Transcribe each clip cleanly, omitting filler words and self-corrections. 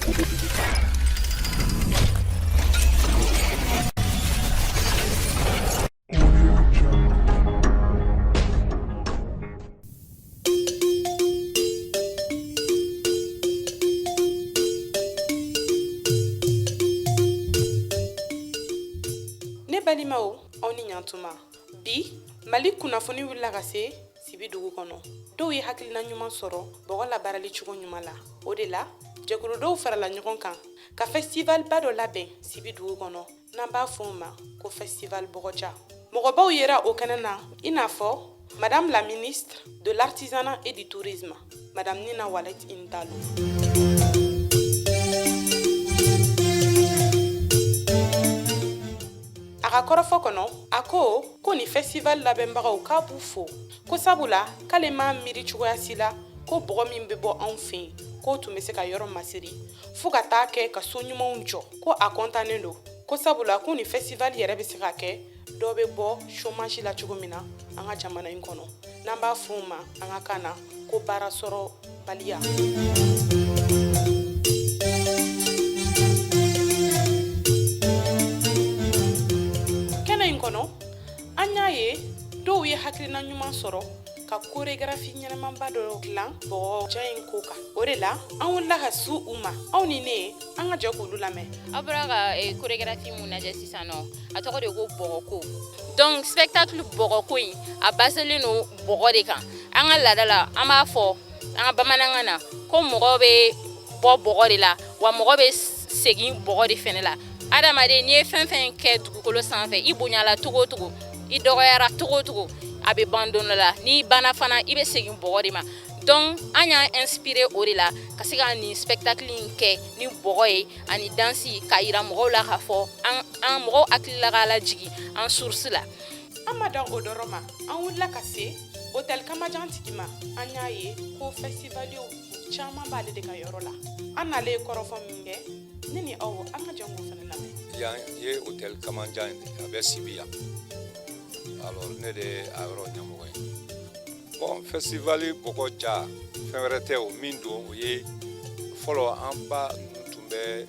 Ne balimaw aw ni ɲantuma bi Mali kunnafoni wulila ka se Sibi dugu kɔnɔ dɔw ye hakilina ɲuman sɔrɔ bɔgɔ labaarali cogo ɲuman la o de la jɛkulu dɔw farala ɲɔgɔn kan ka festival ba dɔ labɛn Sibi dugu kɔnɔ n'an b'a fɔ o ma ko festival Bɔgɔja mɔgɔbaw yera o kɛnɛ na i n'a fɔ Madame la ministre de l'artisanat et du tourisme Madame Nina Wallet Intalo. A ka kɔrɔfɔ kɔnɔ a ko ni festival labɛnbagaw k'a b'u fo ko sabula k'ale m'a miiri cogoya si la ko bɔgɔ min bɛ bɔ anw fɛ yen k'o tun bɛ se ka yɔrɔ masiri fo ka taa kɛ ka so ɲumanw jɔ ko a kɔntannen don ko sabula ko ni festival yɛrɛ bɛ se ka kɛ dɔ bɛ bɔ chômage la cogo min na an ka jamana in kɔnɔ n'an b'a fɔ o ma an ka kan na ko baara sɔrɔ baliya. An y'a ye dɔw ye hakilina ɲuman sɔrɔ ka chorégraphie ɲɛnɛmanba dɔ dilan Bɔgɔja in ko kan o de la an wulila ka su u ma aw ni ne an ka jɛ k'olu lamɛn. Aw bɔra ka chorégraphie mun lajɛ sisan nɔ a tɔgɔ de ko bɔgɔko donc spectacle bɔgɔko in a baselen don bɔgɔ de kan an ka laada la an b'a fɔ an ka bamanankan na ko mɔgɔ bɛ bɔ bɔgɔ de la wa mɔgɔ bɛ segin bɔgɔ de fɛnɛ la adamaden n'i ye fɛn fɛn kɛ dugukolo sanfɛ i bonyala cogo o cogo i dɔgɔyara cogo o cogo a bɛ ban don dɔ la n'i banna fana i bɛ segin bɔgɔ de ma donc an y'an inspiré o de la ka se ka nin spectacle in kɛ ni bɔgɔ ye ani dansi ka yira mɔgɔw la k'a fɔ an mɔgɔw hakili la k'a lajigin an source la. An ma dan o dɔrɔn ma an wulila ka se hôtel Kamajan tigi ma an y'a ye ko festivaliw caman b'ale de ka yɔrɔ la an n'ale kɔrɔfɔ min kɛ ne ni aw an ka jɛn k'o fana lamɛn. Yan ye hôtel Kamajan a bɛ Sibi yan alors ne de a yɔrɔ ɲɛmɔgɔ ye bon festival Bɔgɔja fɛn wɛrɛ tɛ o min don o ye fɔlɔ an ba ninnu tun bɛ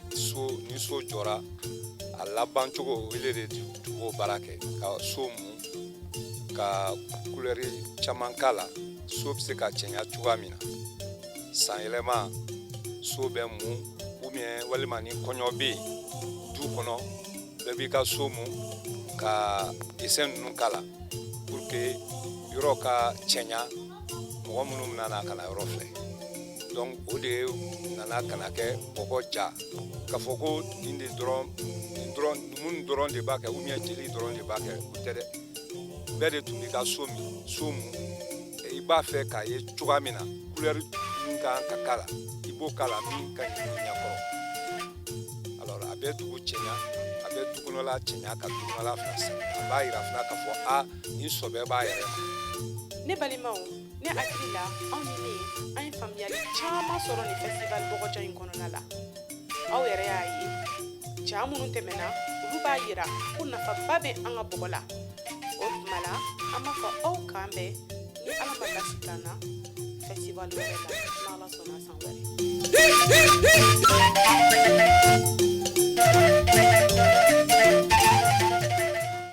ni so jɔra a laban cogo o de tun b'o baara kɛ ka so mun ka couleur caman k'a la so bɛ se ka cɛɲa cogoya min na san yɛlɛma so bɛ mun ou bien walima ni kɔɲɔ bɛ yen du kɔnɔ bɛɛ b'i ka so mun ka dessin ninnu k'a la pour que yɔrɔ ka cɛɲa mɔgɔ minnu nana ka na yɔrɔ filɛ donc o de nana ka na kɛ Bɔgɔja k'a fɔ ko nin mun dɔrɔn de b'a kɛ ou bien jeli dɔrɔn de b'a kɛ o tɛ dɛ bɛɛ de tun b'i ka so mun i b'a fɛ k'a ye cogoya min na couleur min ka kan ka k'a la i b'o k'a la min ka ɲi ɲɛkɔrɔ alors a bɛ dugu cɛɲa a bɛ dugukɔnɔla cɛɲa ka dugukɔnɔla fana sɛbɛn a b'a yira fana k'a fɔ nin sɔbɛ b'a yɛrɛ ma. Ne balimaw ne hakili la aw ni ne an ye faamuyali caman sɔrɔ ni festival Bɔgɔja in kɔnɔna la aw yɛrɛ y'a ye ja minnu tɛmɛna olu b'a yira ko nafaba bɛ an ka bɔgɔ la o tuma la an b'a fɔ aw k'an bɛn ni ala ma basi k'an na festival wɛrɛ la n'ala sɔnna san wɛrɛ.